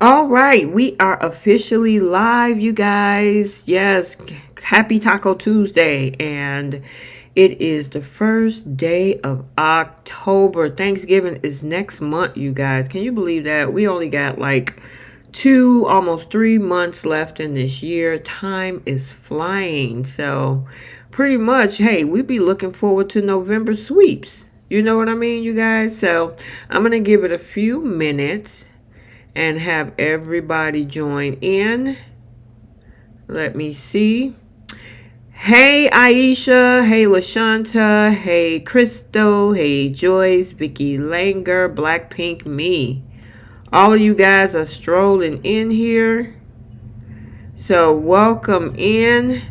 All right, we are officially live, you guys. Yes, happy Taco Tuesday. And it is the first day of October. Thanksgiving is next month, you guys. Can you believe that? We only got like almost 3 months left in this year. Time is flying. So, pretty much, hey, we be looking forward to November sweeps. You know what I mean, you guys? So, I'm going to give it a few minutes and have everybody join in. Let me see. Hey Aisha, hey LaShanta, hey Crystal, hey Joyce, Vicky Langer, Blackpink me. All of you guys are strolling in here. So welcome in.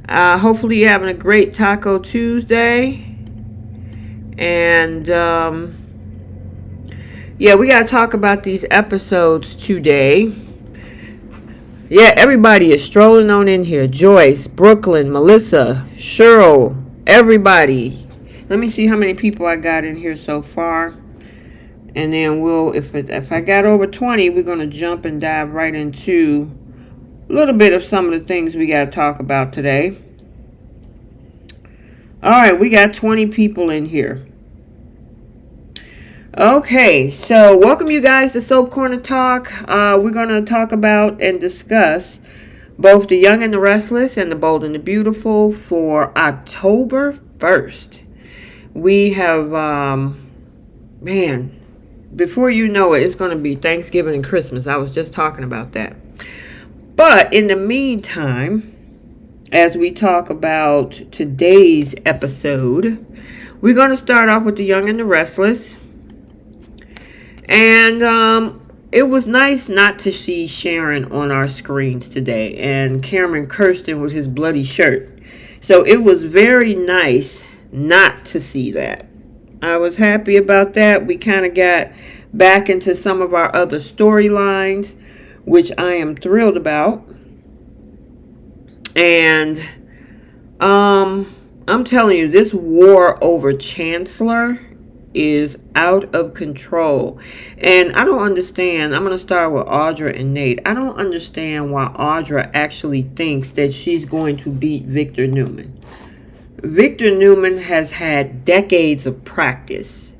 Hopefully you're having a great Taco Tuesday. And yeah, we got to talk about these episodes today. Yeah, everybody is strolling on in here. Joyce, Brooklyn, Melissa, Cheryl, everybody. Let me see how many people I got in here so far. And then if I got over 20, we're going to jump and dive right into a little bit of some of the things we got to talk about today. All right, we got 20 people in here. Okay, so welcome you guys to Soap Corner Talk. We're going to talk about and discuss both The Young and the Restless and The Bold and the Beautiful for October 1st. We have, man, before you know it, it's going to be Thanksgiving and Christmas. I was just talking about that. But in the meantime, as we talk about today's episode, we're going to start off with The Young and the Restless. And it was nice not to see Sharon on our screens today and Cameron Kirsten with his bloody shirt. So it was very nice not to see that. I was happy about that. We kind of got back into some of our other storylines, which I am thrilled about. And I'm telling you, this war over Chancellor is out of control. And I don't understand. I'm going to start with Audra and Nate. I don't understand why Audra actually thinks that she's going to beat Victor Newman. Victor Newman has had decades of practice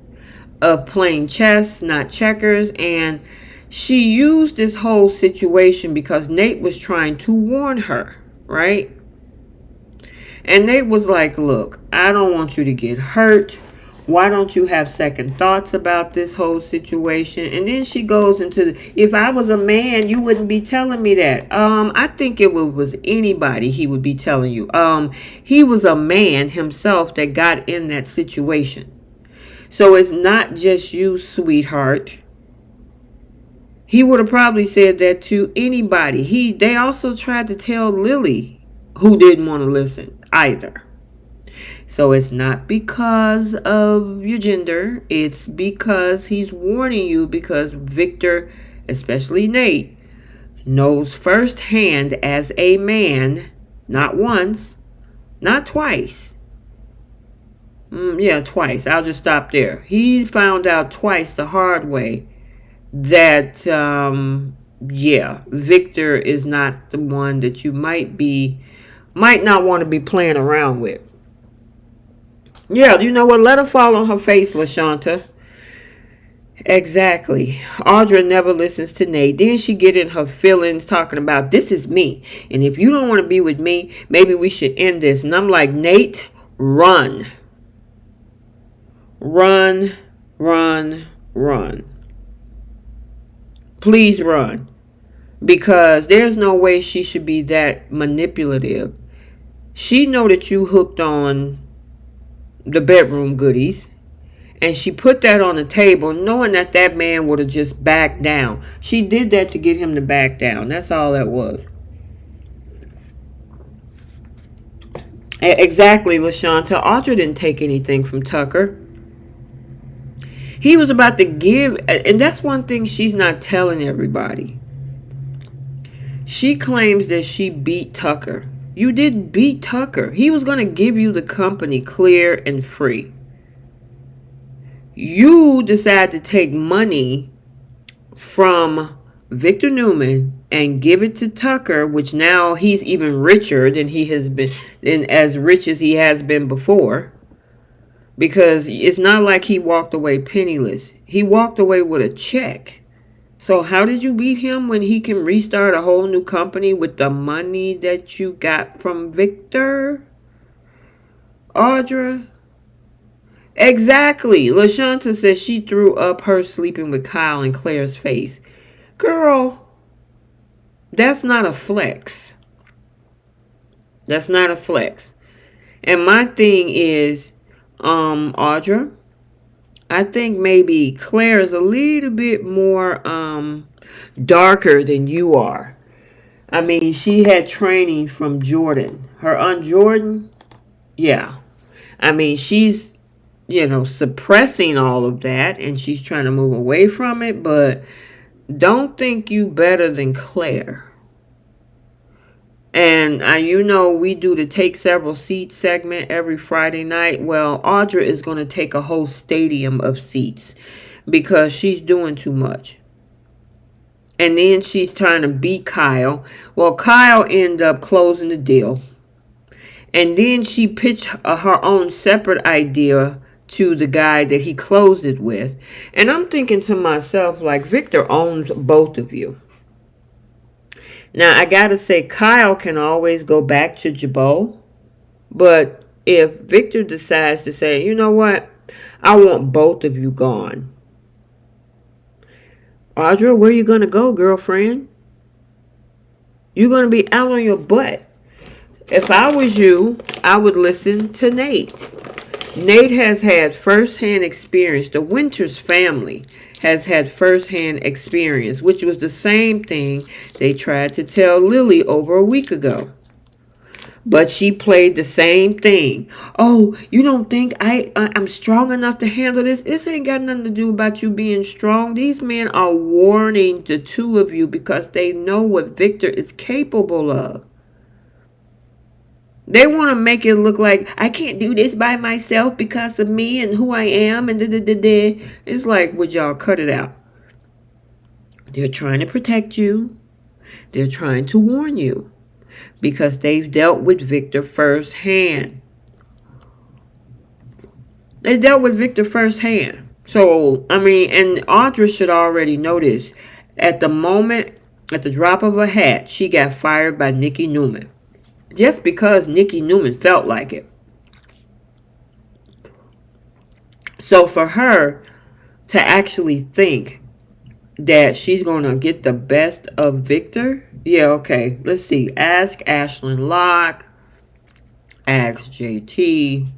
of playing chess, not checkers, and she used this whole situation because Nate was trying to warn her, right? And Nate was like, look, I don't want you to get hurt. Why don't you have second thoughts about this whole situation? And then she goes into, if I was a man, you wouldn't be telling me that. I think it was anybody he would be telling you. He was a man himself that got in that situation. So it's not just you, sweetheart. He would have probably said that to anybody. They also tried to tell Lily, who didn't want to listen either. So it's not because of your gender. It's because he's warning you, because Victor, especially Nate, knows firsthand as a man, not once, not twice. Twice. I'll just stop there. He found out twice the hard way that, Victor is not the one that you might not want to be playing around with. Yeah, you know what? Let her fall on her face, LaShanta. Exactly. Audra never listens to Nate. Then she get in her feelings talking about, this is me. And if you don't want to be with me, maybe we should end this. And I'm like, Nate, run. Run, run, run. Please run. Because there's no way she should be that manipulative. She know that you hooked on the bedroom goodies, and she put that on the table knowing that man would have just backed down. She did that to get him to back down. That's all that was. Exactly, LaShanta. Audra didn't take anything from Tucker. He was about to give, and that's one thing she's not telling everybody. She claims that she beat Tucker. You didn't beat Tucker. He was going to give you the company clear and free. You decided to take money from Victor Newman and give it to Tucker, which now he's even richer than he has been, and as rich as he has been before. Because it's not like he walked away penniless. He walked away with a check. So how did you beat him when he can restart a whole new company with the money that you got from Victor? Audra? Exactly. LaShanta says she threw up her sleeping with Kyle in Claire's face. Girl, that's not a flex. That's not a flex. And my thing is, Audra, I think maybe Claire is a little bit more darker than you are. I mean, she had training from Jordan. Her Aunt Jordan, yeah. I mean, she's, suppressing all of that, and she's trying to move away from it, but don't think you better than Claire. And we do the Take Several Seats segment every Friday night. Well, Audra is going to take a whole stadium of seats because she's doing too much. And then she's trying to beat Kyle. Well, Kyle ended up closing the deal. And then she pitched her own separate idea to the guy that he closed it with. And I'm thinking to myself, like, Victor owns both of you. Now, I got to say, Kyle can always go back to Jabot. But if Victor decides to say, you know what, I want both of you gone. Audra, where you going to go, girlfriend? You're going to be out on your butt. If I was you, I would listen to Nate. Nate has had first-hand experience. The Winters family has had first-hand experience, which was the same thing they tried to tell Lily over a week ago. But she played the same thing. Oh, you don't think I'm strong enough to handle this? This ain't got nothing to do about you being strong. These men are warning the two of you because they know what Victor is capable of. They want to make it look like I can't do this by myself because of me and who I am and da-da-da-da. It's like, would y'all cut it out? They're trying to protect you. They're trying to warn you because they've dealt with Victor firsthand. They dealt with Victor firsthand. So, and Audra should already know this. At the moment, at the drop of a hat, she got fired by Nikki Newman. Just because Nikki Newman felt like it. So for her to actually think that she's going to get the best of Victor, yeah, okay. Let's see. Ask Ashlyn Locke. Ask JT.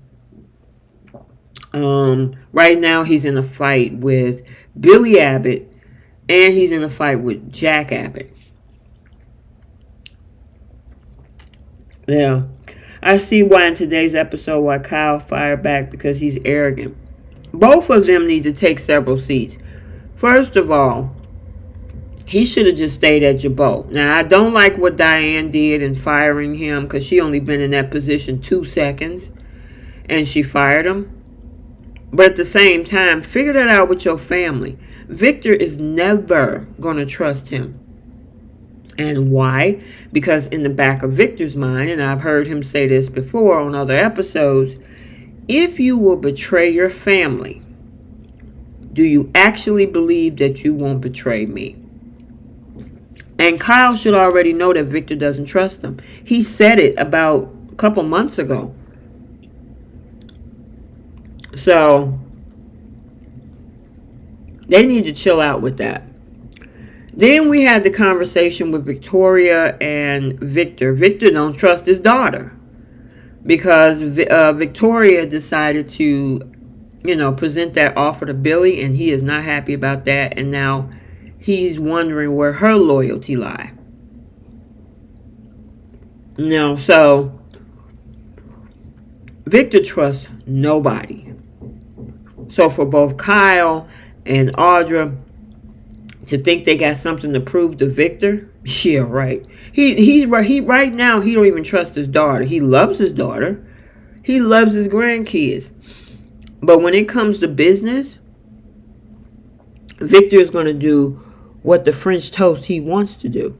Right now he's in a fight with Billy Abbott, and he's in a fight with Jack Abbott. Yeah, I see why in today's episode why Kyle fired back because he's arrogant. Both of them need to take several seats. First of all, he should have just stayed at Jabot. Now, I don't like what Diane did in firing him because she only been in that position 2 seconds and she fired him. But at the same time, figure that out with your family. Victor is never going to trust him. And why? Because in the back of Victor's mind, and I've heard him say this before on other episodes, if you will betray your family, do you actually believe that you won't betray me? And Kyle should already know that Victor doesn't trust him. He said it about a couple months ago. So, they need to chill out with that. Then we had the conversation with Victoria and Victor. Victor don't trust his daughter because Victoria decided to, present that offer to Billy, and he is not happy about that. And now he's wondering where her loyalty lie. So Victor trusts nobody. So for both Kyle and Audra to think they got something to prove to Victor, yeah, right. He right now he don't even trust his daughter. He loves his daughter. He loves his grandkids. But when it comes to business, Victor is going to do what the French toast he wants to do.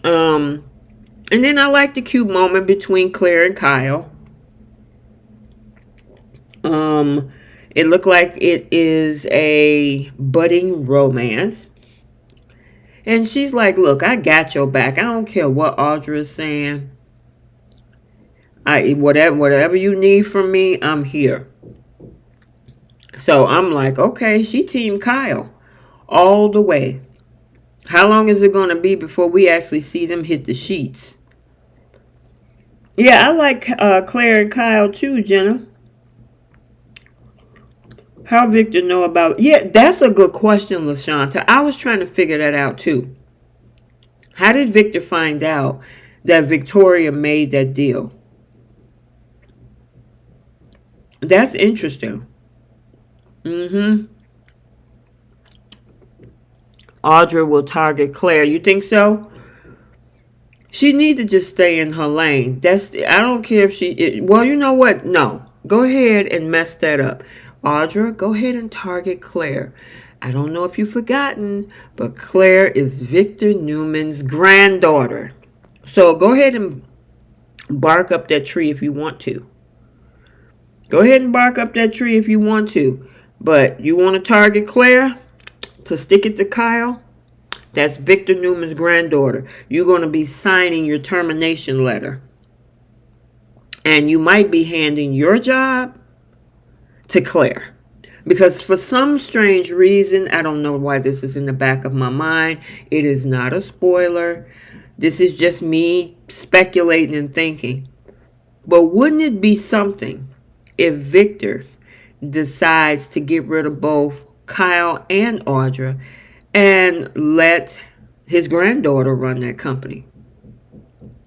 And then I like the cute moment between Claire and Kyle. It looked like it is a budding romance. And she's like, look, I got your back. I don't care what Audra is saying. Whatever you need from me, I'm here. So I'm like, okay, she team Kyle all the way. How long is it going to be before we actually see them hit the sheets? Yeah, I like Claire and Kyle too, Jenna. How Victor know about... Yeah, that's a good question, LaShanta. I was trying to figure that out too. How did Victor find out that Victoria made that deal? That's interesting. Audra will target Claire. You think so? She need to just stay in her lane. I don't care if she... Well, you know what? No. Go ahead and mess that up. Audra, go ahead and target Claire. I don't know if you've forgotten, but Claire is Victor Newman's granddaughter. So go ahead and bark up that tree if you want to. Go ahead and bark up that tree if you want to. But you want to target Claire to stick it to Kyle? That's Victor Newman's granddaughter. You're going to be signing your termination letter. And you might be handing your job to Claire. Because for some strange reason, I don't know why this is in the back of my mind. It is not a spoiler. This is just me speculating and thinking. But wouldn't it be something if Victor decides to get rid of both Kyle and Audra and let his granddaughter run that company?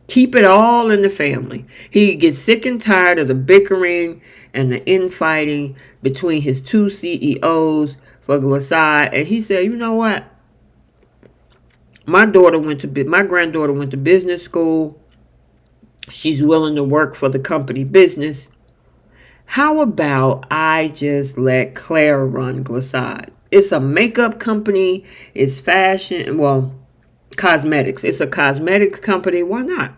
Keep it all in the family. He gets sick and tired of the bickering and the infighting between his two CEOs for Glissade. And he said, you know what? My granddaughter went to business school. She's willing to work for the company business. How about I just let Claire run Glissade? It's a makeup company. It's fashion. Well, cosmetics. It's a cosmetics company. Why not?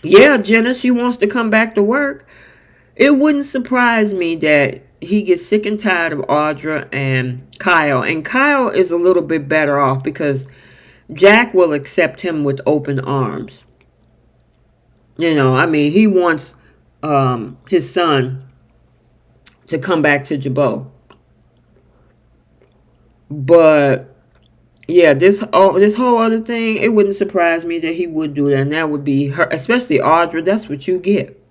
Yeah, Jenna, she wants to come back to work. It wouldn't surprise me that he gets sick and tired of Audra and Kyle. And Kyle is a little bit better off because Jack will accept him with open arms. You know, I mean, he wants his son to come back to Jabot. But yeah, this whole other thing, it wouldn't surprise me that he would do that. And that would be her, especially Audra. That's what you get.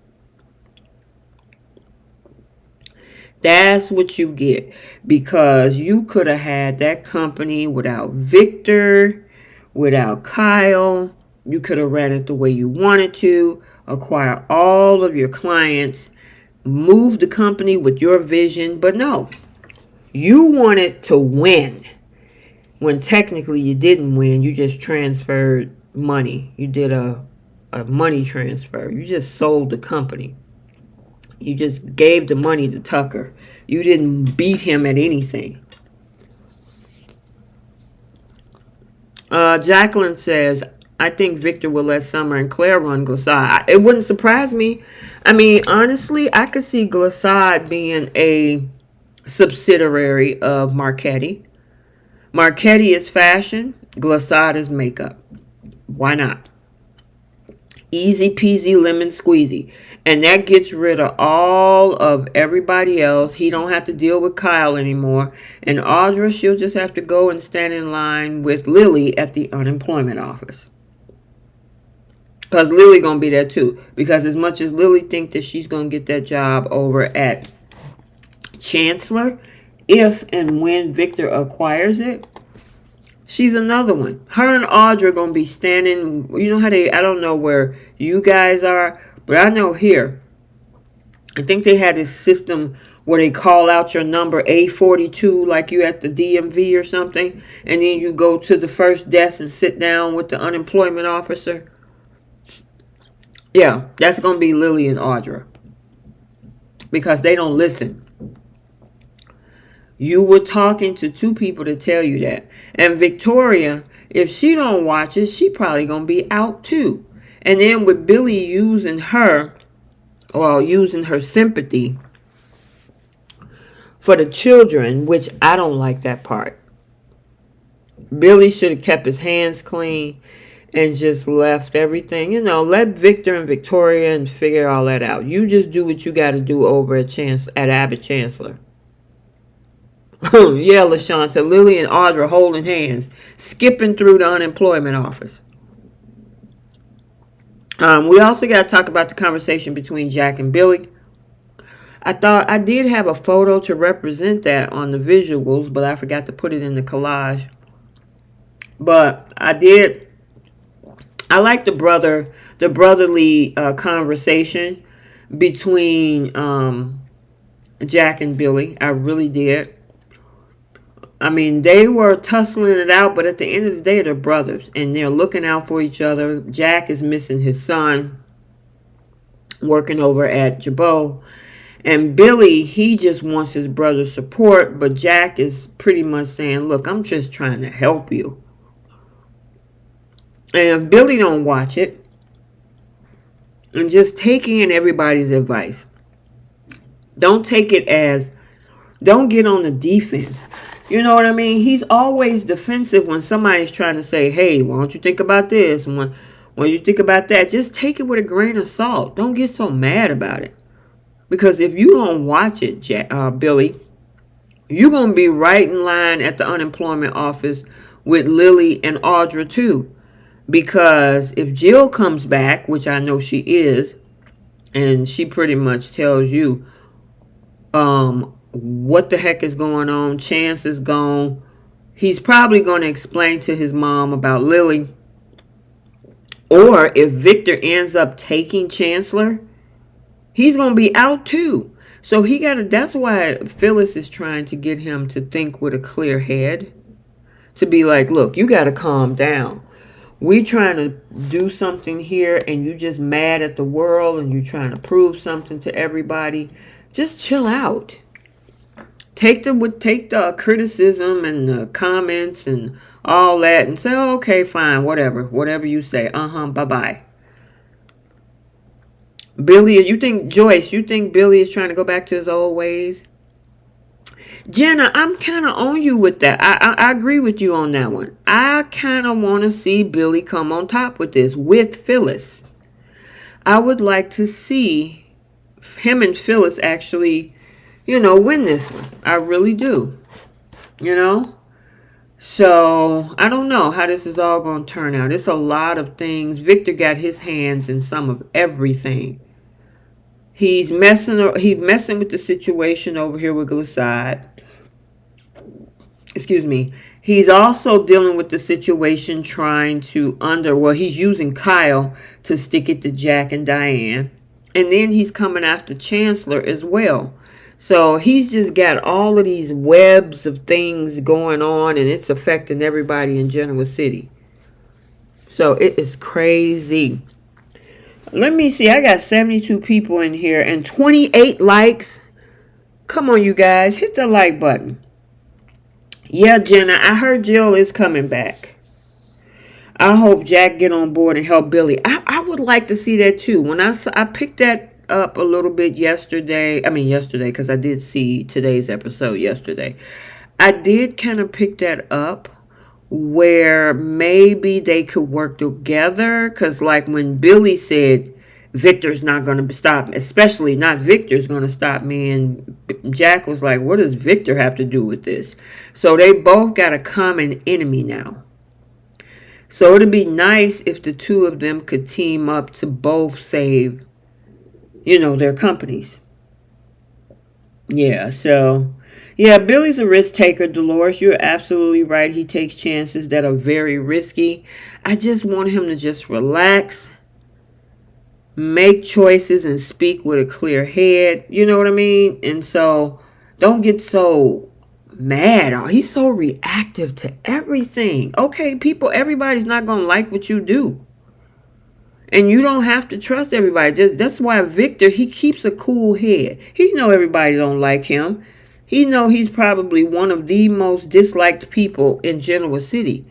That's what you get. Because you could have had that company without Victor, without Kyle. You could have ran it the way you wanted to, acquire all of your clients, move the company with your vision. But no, you wanted to win. When technically you didn't win, you just transferred money. You did a money transfer. You just sold the company. You just gave the money to Tucker. You didn't beat him at anything. Jacqueline says, I think Victor will let Summer and Claire run Glissade. It wouldn't surprise me. I mean, honestly, I could see Glissade being a subsidiary of Marchetti. Marchetti is fashion. Glissade is makeup. Why not? Easy peasy lemon squeezy. And that gets rid of all of everybody else. He don't have to deal with Kyle anymore. And Audra, she'll just have to go and stand in line with Lily at the unemployment office. Because Lily going to be there too. Because as much as Lily think that she's going to get that job over at Chancellor, if and when Victor acquires it, she's another one. Her and Audra are going to be standing, you know how I don't know where you guys are, but I know here, I think they had this system where they call out your number A42 like you at the DMV or something, and then you go to the first desk and sit down with the unemployment officer. Yeah, that's going to be Lily and Audra. Because they don't listen. You were talking to two people to tell you that. And Victoria, if she don't watch it, she probably gonna be out too. And then with Billy using her, or using her sympathy for the children, which I don't like that part. Billy should have kept his hands clean and just left everything. Let Victor and Victoria and figure all that out. You just do what you got to do over at Abbott Chancellor. Yeah, LaShanta, Lily and Audra holding hands, skipping through the unemployment office. We also got to talk about the conversation between Jack and Billy. I thought I did have a photo to represent that on the visuals, but I forgot to put it in the collage. But I like the brotherly conversation between Jack and Billy. I really did. I mean, they were tussling it out, but at the end of the day, they're brothers, and they're looking out for each other. Jack is missing his son, working over at Jabot. And Billy, he just wants his brother's support, but Jack is pretty much saying, look, I'm just trying to help you. And if Billy don't watch it, and just take in everybody's advice. Don't take it as, don't get on the defense. You know what I mean? He's always defensive when somebody's trying to say, hey, why don't you think about this? And when you think about that, just take it with a grain of salt. Don't get so mad about it. Because if you don't watch it, Billy, you're going to be right in line at the unemployment office with Lily and Audra too. Because if Jill comes back, which I know she is, and she pretty much tells you what the heck is going on, Chance is gone, he's probably going to explain to his mom about Lily. Or if Victor ends up taking Chancellor, he's going to be out too. So that's why Phyllis is trying to get him to think with a clear head. To be like, look, you got to calm down. We trying to do something here and you just mad at the world and you trying to prove something to everybody. Just chill out. Take the criticism and the comments and all that and say, oh, okay, fine, whatever you say. Bye-bye. Billy, you think Billy is trying to go back to his old ways? Jenna, I'm kind of on you with that. I agree with you on that one. I kind of want to see Billy come on top with this, with Phyllis. I would like to see him and Phyllis actually, win this one. I really do. So, I don't know how this is all going to turn out. It's a lot of things. Victor got his hands in some of everything. He's messing with the situation over here with Glissade. Excuse me. He's also dealing with the situation trying to he's using Kyle to stick it to Jack and Diane. And then he's coming after Chancellor as well. So he's just got all of these webs of things going on, and it's affecting everybody in Genoa City. So it is crazy. Let me see. I got 72 people in here and 28 likes. Come on, you guys. Hit the like button. Yeah, Jenna, I heard Jill is coming back. I hope Jack get on board and help Billy. I would like to see that too. When I picked that up a little bit yesterday, because I did see today's episode yesterday. I did kind of pick that up where maybe they could work together. Because like when Billy said, Victor's not going to stop, especially not Victor's going to stop me. And Jack was like, what does Victor have to do with this? So they both got a common enemy now. So it'd be nice if the two of them could team up to both save, their companies. Yeah, so, yeah, Billy's a risk taker, Dolores. You're absolutely right. He takes chances that are very risky. I just want him to just relax, make choices, and speak with a clear head. You know what I mean? And so don't get so mad. He's so reactive to everything. Okay, everybody's not going to like what you do. And you don't have to trust everybody. That's why Victor, he keeps a cool head. He know everybody don't like him. He know he's probably one of the most disliked people in Genoa City.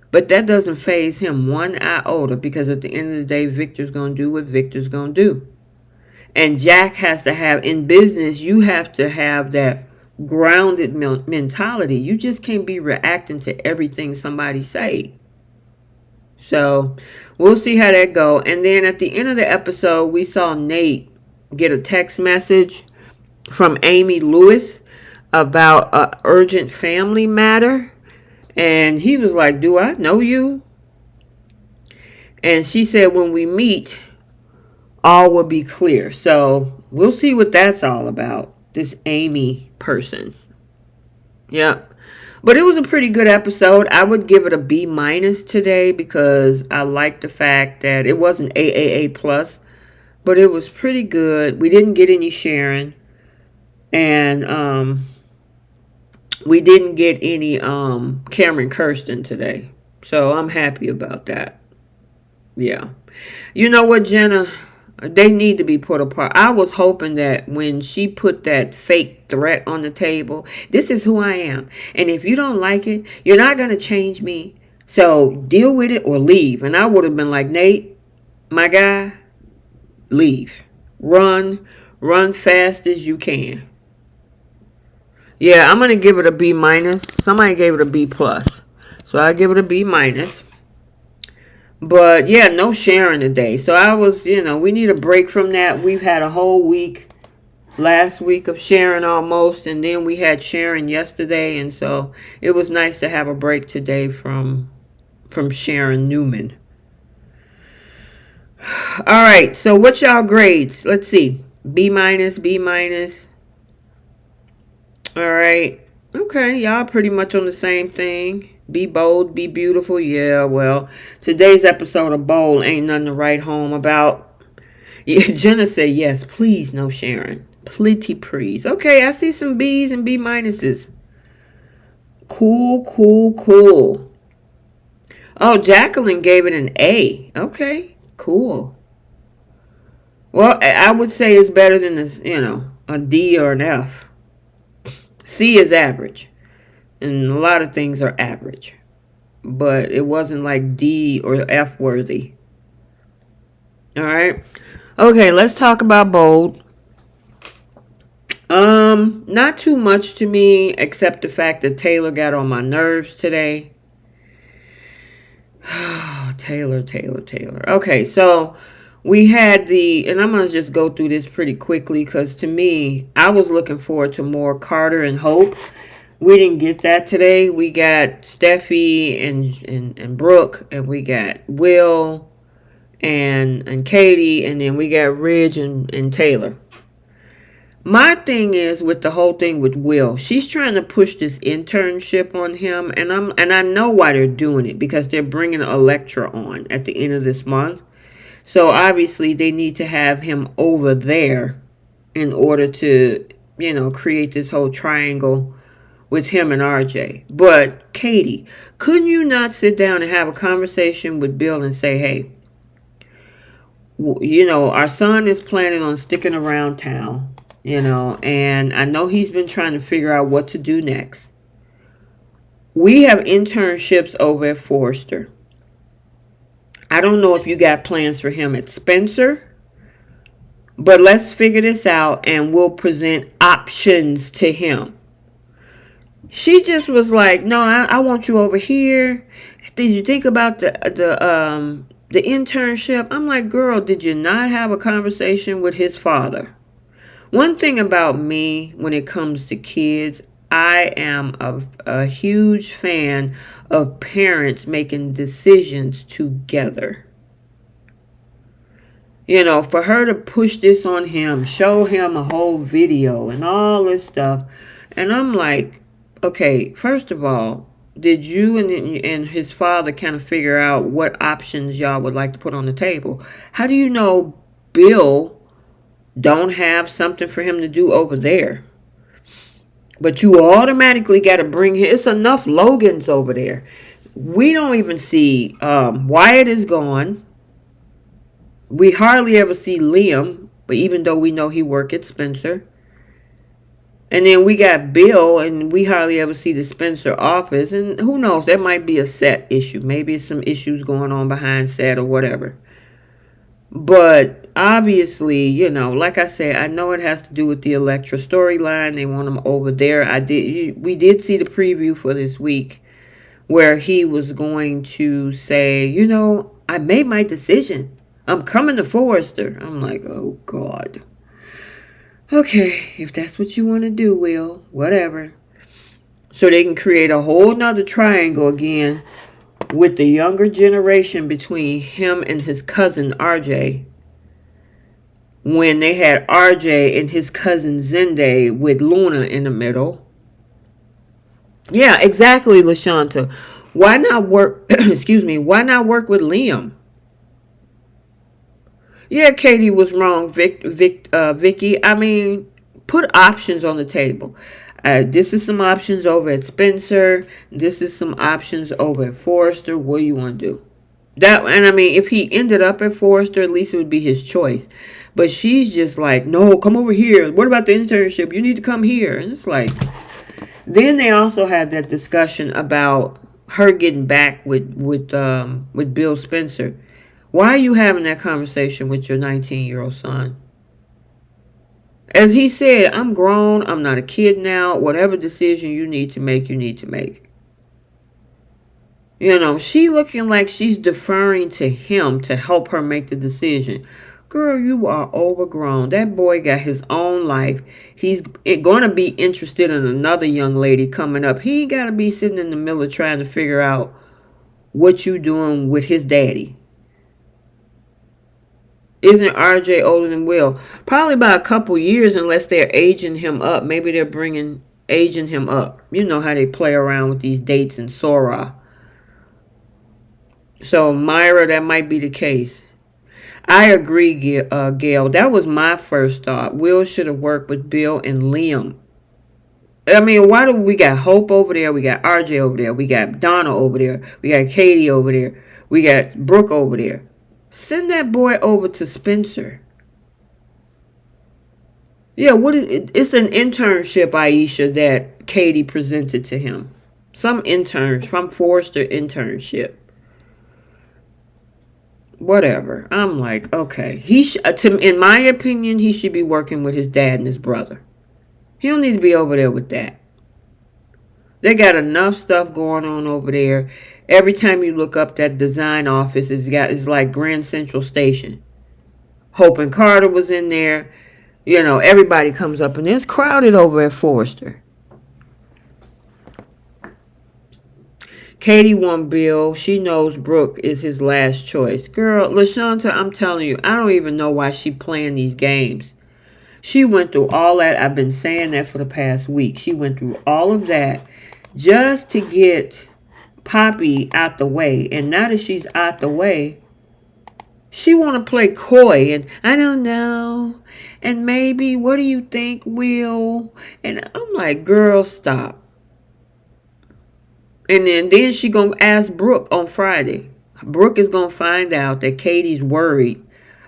But that doesn't faze him one iota, because at the end of the day, Victor's going to do what Victor's going to do. And Jack has to have, in business, you have to have that grounded mentality. You just can't be reacting to everything somebody say. So we'll see how that go. And then at the end of the episode, we saw Nate get a text message from Amy Lewis about an urgent family matter. And he was like, do I know you? And she said, when we meet, all will be clear. So we'll see what that's all about. This Amy person. Yep. But it was a pretty good episode. I would give it a B- today, because I like the fact that it wasn't AAA plus, but it was pretty good. We didn't get any Sharon, and we didn't get any Cameron Kirsten today. So I'm happy about that. Yeah. You know what, Jenna? They need to be put apart. I was hoping that when she put that fake threat on the table, this is who I am. And if you don't like it, you're not going to change me. So deal with it or leave. And I would have been like, Nate, my guy, leave. Run fast as you can. Yeah, I'm going to give it a B-. Somebody gave it a B+. So I give it a B-. But yeah, no Sharon today. So I was, we need a break from that. We've had a whole week, last week, of Sharon almost. And then we had Sharon yesterday. And so it was nice to have a break today from Sharon Newman. All right. So what's y'all grades? Let's see. B-, B-. All right. Okay. Y'all pretty much on the same thing. Be bold, be beautiful. Yeah, well, today's episode of Bold ain't nothing to write home about. Yeah, Jenna said, yes, please, no Sharon. Plenty please. Okay, I see some B's and B-. Cool. Oh, Jacqueline gave it an A. Okay, cool. Well, I would say it's better than a D or an F. C is average. And a lot of things are average. But it wasn't like D or F worthy. All right. Okay, let's talk about Bold. Not too much to me, except the fact that Taylor got on my nerves today. Taylor. Okay, so we had and I'm going to just go through this pretty quickly, because to me, I was looking forward to more Carter and Hope. We didn't get that today. We got Steffy and Brooke, and we got Will and Katie, and then we got Ridge and Taylor. My thing is with the whole thing with Will, she's trying to push this internship on him, and I know why they're doing it, because they're bringing Electra on at the end of this month. So obviously they need to have him over there in order to, create this whole triangle with him and RJ. But Katie, couldn't you not sit down and have a conversation with Bill and say, hey, our son is planning on sticking around town, and I know he's been trying to figure out what to do next. We have internships over at Forrester. I don't know if you got plans for him at Spencer, but let's figure this out and we'll present options to him. She just was like, no, I want you over here. Did you think about the internship? I'm like, girl, did you not have a conversation with his father? One thing about me when it comes to kids, I am a huge fan of parents making decisions together. For her to push this on him, show him a whole video and all this stuff. And I'm like, okay, first of all, did you and his father kind of figure out what options y'all would like to put on the table? How do you know Bill don't have something for him to do over there? But you automatically got to bring him. It's enough Logans over there. We don't even see Wyatt is gone. We hardly ever see Liam, but even though we know he work at Spencer. And then we got Bill, and we hardly ever see the Spencer office. And who knows, that might be a set issue. Maybe it's some issues going on behind set or whatever. But obviously, like I said, I know it has to do with the Elektra storyline. They want him over there. We did see the preview for this week where he was going to say, I made my decision. I'm coming to Forrester. I'm like, oh God. Okay, if that's what you want to do, Will, whatever. So they can create a whole nother triangle again with the younger generation between him and his cousin RJ. When they had RJ and his cousin Zende with Luna in the middle. Yeah, exactly, LaShanta. Why not work, why not work with Liam? Yeah, Katie was wrong, Vicky. I mean, put options on the table. This is some options over at Spencer. This is some options over at Forrester. What do you want to do? And I mean, if he ended up at Forrester, at least it would be his choice. But she's just like, no, come over here. What about the internship? You need to come here. And it's like, then they also had that discussion about her getting back with Bill Spencer. Why are you having that conversation with your 19-year-old son? As he said, I'm grown. I'm not a kid now. Whatever decision you need to make, you need to make. She looking like she's deferring to him to help her make the decision. Girl, you are overgrown. That boy got his own life. He's going to be interested in another young lady coming up. He ain't got to be sitting in the middle of trying to figure out what you doing with his daddy. Isn't RJ older than Will? Probably by a couple years, unless they're aging him up. Maybe they're aging him up. You know how they play around with these dates in Sora. So, Myra, that might be the case. I agree, Gail. That was my first thought. Will should have worked with Bill and Liam. I mean, why do we got Hope over there? We got RJ over there. We got Donna over there. We got Katie over there. We got Brooke over there. Send that boy over to Spencer. Yeah, it's an internship, Aisha, that Katie presented to him. Some interns from Forrester internship. Whatever. I'm like, okay. In my opinion, he should be working with his dad and his brother. He don't need to be over there with that. They got enough stuff going on over there. Every time you look up that design office, it's like Grand Central Station. Hope and Carter was in there. Everybody comes up, and it's crowded over at Forrester. Katie won Bill. She knows Brooke is his last choice. Girl, LaShanta, I'm telling you, I don't even know why she playing these games. She went through all that. I've been saying that for the past week. She went through all of that just to get Poppy out the way. And now that she's out the way, she want to play coy. And I don't know. And maybe, what do you think, Will? And I'm like, girl, stop. And then she going to ask Brooke on Friday. Brooke is going to find out that Katie's worried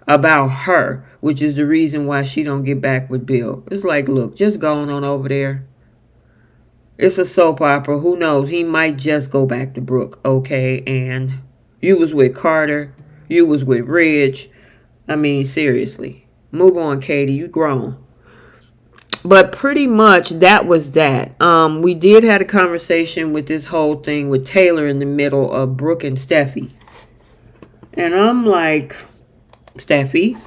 about her, which is the reason why she don't get back with Bill. It's like, look, just going on over there. It's a soap opera. Who knows? He might just go back to Brooke. Okay, and you was with Carter. You was with Ridge. I mean, seriously. Move on, Katie. You grown. But pretty much that was that. We did have a conversation with this whole thing with Taylor in the middle of Brooke and Steffy. And I'm like, Steffy,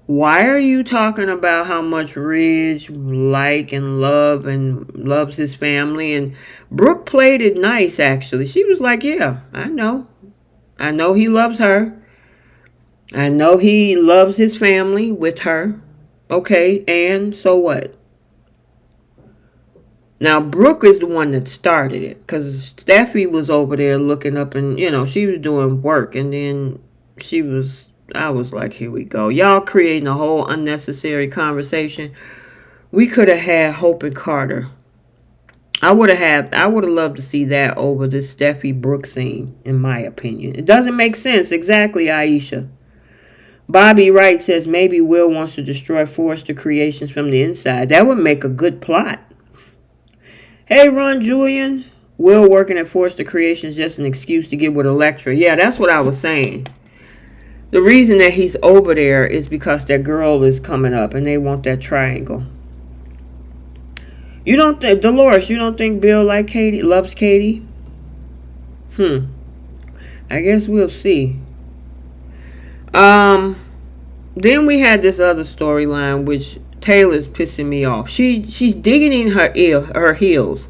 why are you talking about how much Ridge loves his family? And Brooke played it nice, actually. She was like, yeah, I know. I know he loves her. I know he loves his family with her. Okay, and so what? Now, Brooke is the one that started it. Because Steffy was over there looking up and, she was doing work. And then I was like, here we go. Y'all creating a whole unnecessary conversation. We could have had Hope and Carter. I would have loved to see that over this Steffy Brooke scene, in my opinion. It doesn't make sense. Exactly, Aisha. Bobby Wright says maybe Will wants to destroy Forrester Creations from the inside. That would make a good plot. Hey, Ron Julian. Will working at Forrester Creations just an excuse to get with Elektra. Yeah, that's what I was saying. The reason that he's over there is because that girl is coming up and they want that triangle. You don't think, Dolores, you don't think Bill loves Katie? I guess we'll see. Then we had this other storyline which Taylor's pissing me off. She's digging in her heels.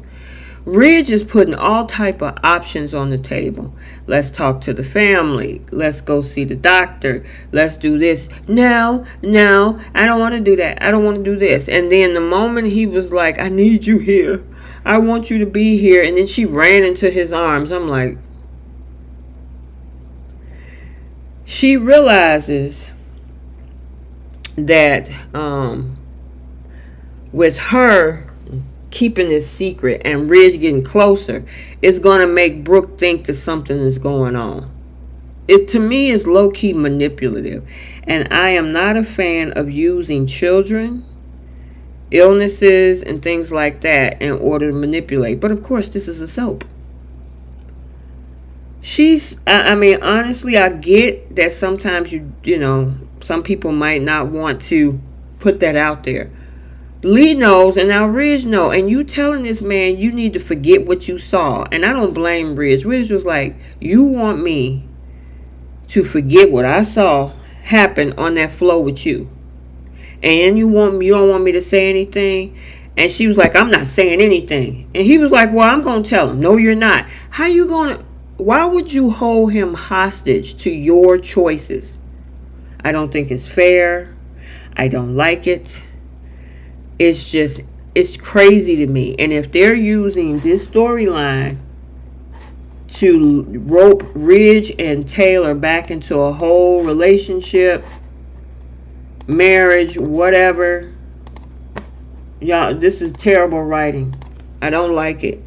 Ridge is putting all type of options on the table. Let's talk to the family. Let's go see the doctor. Let's do this. No, I don't want to do that. I don't want to do this. And then the moment he was like, I need you here. I want you to be here. And then she ran into his arms. I'm like, she realizes that with her keeping this secret and Ridge getting closer, it's going to make Brooke think that something is going on. It, to me, is low-key manipulative. And I am not a fan of using children, illnesses, and things like that in order to manipulate. But, of course, this is a soap. I mean, honestly, I get that sometimes you know, some people might not want to put that out there. Lee knows, and now Ridge knows, and you telling this man you need to forget what you saw. And I don't blame Ridge. Ridge was like, you want me to forget what I saw happen on that floor with you, and you don't want me to say anything. And she was like, I'm not saying anything. And he was like, well, I'm gonna tell him. No, you're not. Why would you hold him hostage to your choices? I don't think it's fair. I don't like it. It's crazy to me. And if they're using this storyline to rope Ridge and Taylor back into a whole relationship, marriage, whatever, y'all, this is terrible writing. I don't like it.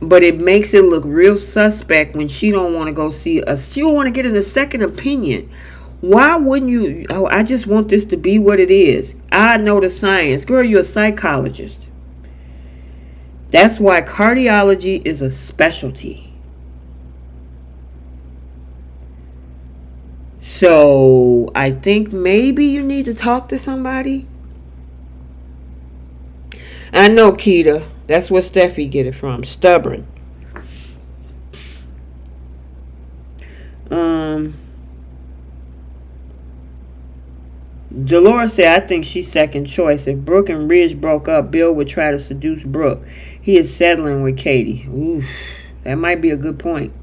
But it makes it look real suspect when she don't want to go see us. She don't want to get a second opinion. Why wouldn't you? Oh, I just want this to be what it is. I know the science. Girl, you're a psychologist. That's why cardiology is a specialty. So I think maybe you need to talk to somebody. I know, Keita. That's where Steffy get it from. Stubborn. Dolores said, I think she's second choice. If Brooke and Ridge broke up, Bill would try to seduce Brooke. He is settling with Katie. Oof, that might be a good point.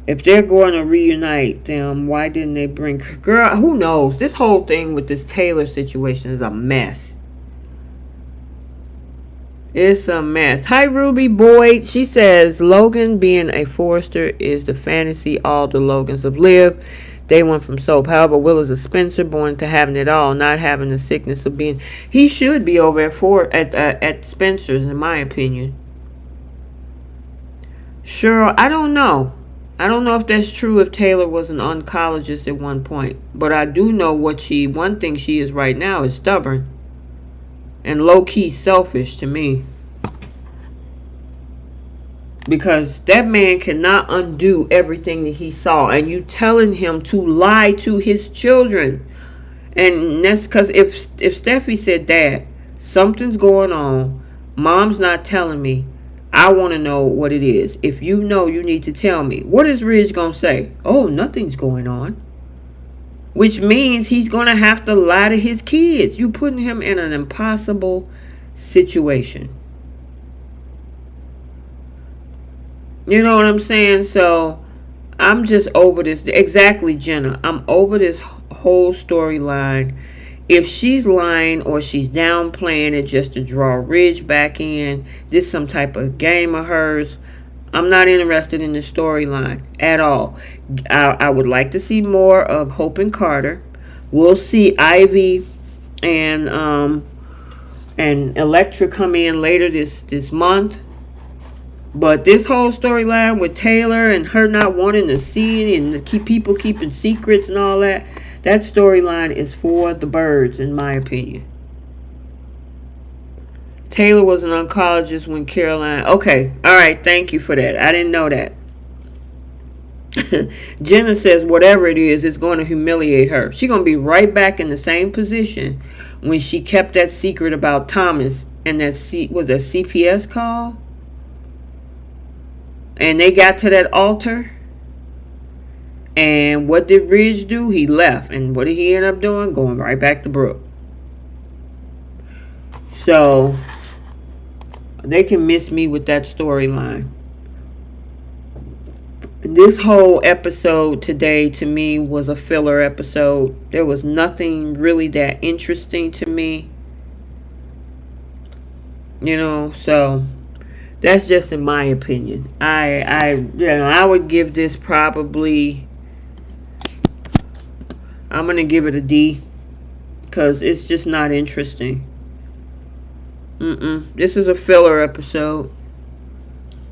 If they're going to reunite them, why didn't they bring... Girl, who knows? This whole thing with this Taylor situation is a mess. It's a mess. Hi, Ruby Boyd. She says, Logan being a Forrester is the fantasy all the Logans have lived. They went from soap. However, Will is a Spencer, born to having it all, not having the sickness of being... He should be over at Spencer's, in my opinion. Sure, I don't know. I don't know if that's true if Taylor was an oncologist at one point. But I do know one thing she is right now is stubborn. And low-key selfish to me. Because that man cannot undo everything that he saw. And you telling him to lie to his children. And that's because if Steffi said, Dad, something's going on. Mom's not telling me. I want to know what it is. If you know, you need to tell me. What is Ridge going to say? Oh, nothing's going on. Which means he's going to have to lie to his kids. You're putting him in an impossible situation. You know what I'm saying? So, I'm just over this. Exactly, Jenna. I'm over this whole storyline. If she's lying or she's downplaying it just to draw Ridge back in, this is some type of game of hers, I'm not interested in the storyline at all. I would like to see more of Hope and Carter. We'll see Ivy and Elektra come in later this month. But this whole storyline with Taylor and her not wanting to see it and keep people keeping secrets and all that, that storyline is for the birds, in my opinion. Taylor was an oncologist when Caroline... Okay, alright, thank you for that. I didn't know that. Jenna says whatever it is, it's going to humiliate her. She's going to be right back in the same position when she kept that secret about Thomas and that was that CPS call. And they got to that altar. And what did Ridge do? He left. And what did he end up doing? Going right back to Brooke. So they can miss me with that storyline. This whole episode today to me was a filler episode. There was nothing really that interesting to me. You know, so that's just in my opinion. I would give this probably, I'm going to give it a D because it's just not interesting. This is a filler episode.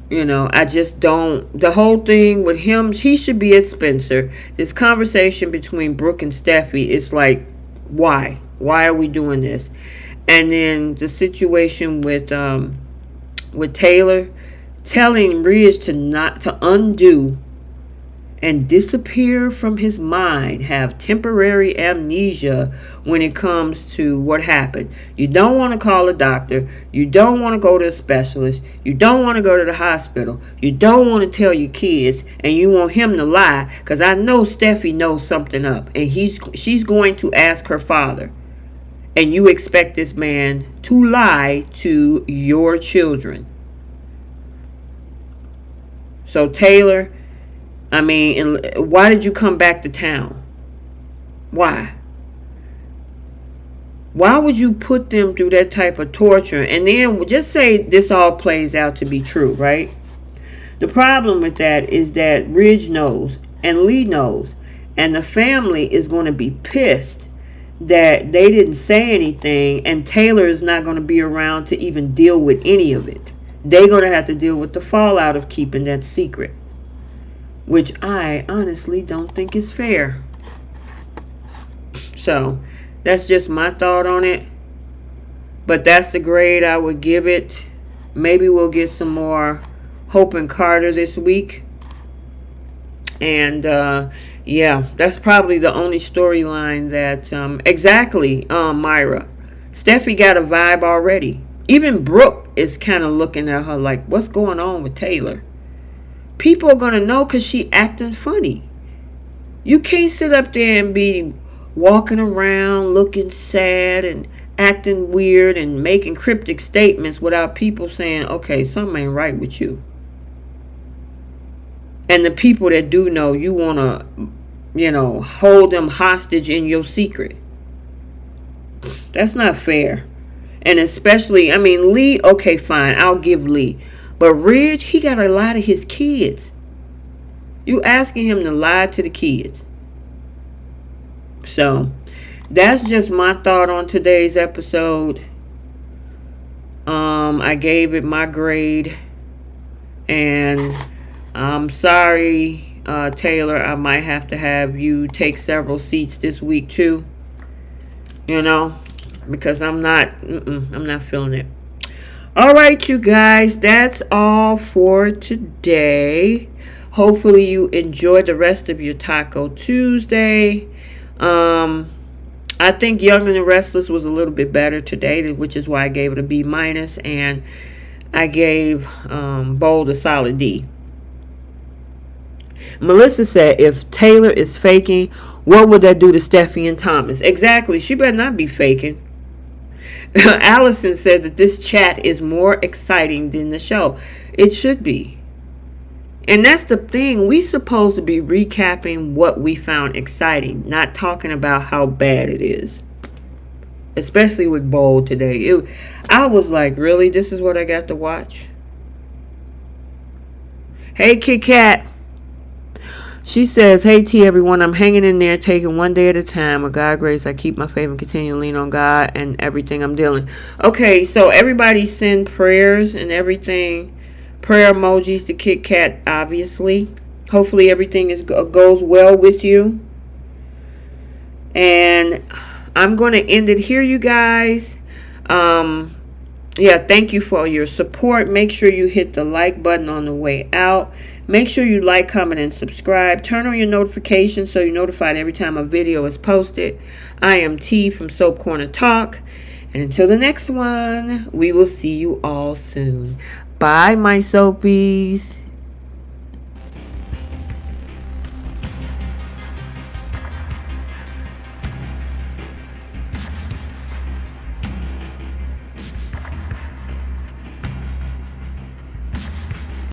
You know, I just don't... The whole thing with him, he should be at Spencer. This conversation between Brooke and Steffy, it's like, why? Why are we doing this? And then the situation with Taylor, telling Ridge to undo and disappear from his mind, have temporary amnesia when it comes to what happened. You don't want to call a doctor. You don't want to go to a specialist. You don't want to go to the hospital. You don't want to tell your kids, and you want him to lie, because I know Steffy knows something up, and she's going to ask her father. And you expect this man to lie to your children. So Taylor, I mean, why did you come back to town? Why? Why would you put them through that type of torture? And then just say this all plays out to be true, right? The problem with that is that Ridge knows and Lee knows. And the family is going to be pissed that they didn't say anything. And Taylor is not going to be around to even deal with any of it. They're going to have to deal with the fallout of keeping that secret, which I honestly don't think is fair. So that's just my thought on it. But that's the grade I would give it. Maybe we'll get some more Hope and Carter this week. And yeah, that's probably the only storyline that exactly, Myra. Steffy got a vibe already. Even Brooke is kind of looking at her like, what's going on with Taylor? People are going to know because she acting funny. You can't sit up there and be walking around looking sad and acting weird and making cryptic statements without people saying, okay, something ain't right with you. And the people that do know, you want to, hold them hostage in your secret. That's not fair. And especially, I mean, Lee, okay, fine, I'll give Lee. But Ridge, he got to lie to his kids. You asking him to lie to the kids. So, that's just my thought on today's episode. I gave it my grade. And I'm sorry, Taylor, I might have to have you take several seats this week too. Because I'm not feeling it. All right, you guys, that's all for today. Hopefully you enjoyed the rest of your Taco Tuesday. I think Young and the Restless was a little bit better today, which is why I gave it a B-, and I gave Bold a solid D. Melissa said, if Taylor is faking, what would that do to Steffy and Thomas? Exactly. She better not be faking. Allison said that this chat is more exciting than the show. It should be. And that's the thing. We supposed to be recapping what we found exciting, not talking about how bad it is. Especially with Bold today. I was like, really? This is what I got to watch? Hey, Kit Kat. She says, hey, T, everyone, I'm hanging in there, taking one day at a time. With God grace, I keep my faith and continue to lean on God and everything I'm dealing. Okay, so everybody send prayers and everything. Prayer emojis to Kit Kat, obviously. Hopefully everything goes well with you. And I'm going to end it here, you guys. Yeah, thank you for your support. Make sure you hit the like button on the way out. Make sure you like, comment, and subscribe. Turn on your notifications so you're notified every time a video is posted. I am T from Soap Corner Talk. And until the next one, we will see you all soon. Bye, my soapies.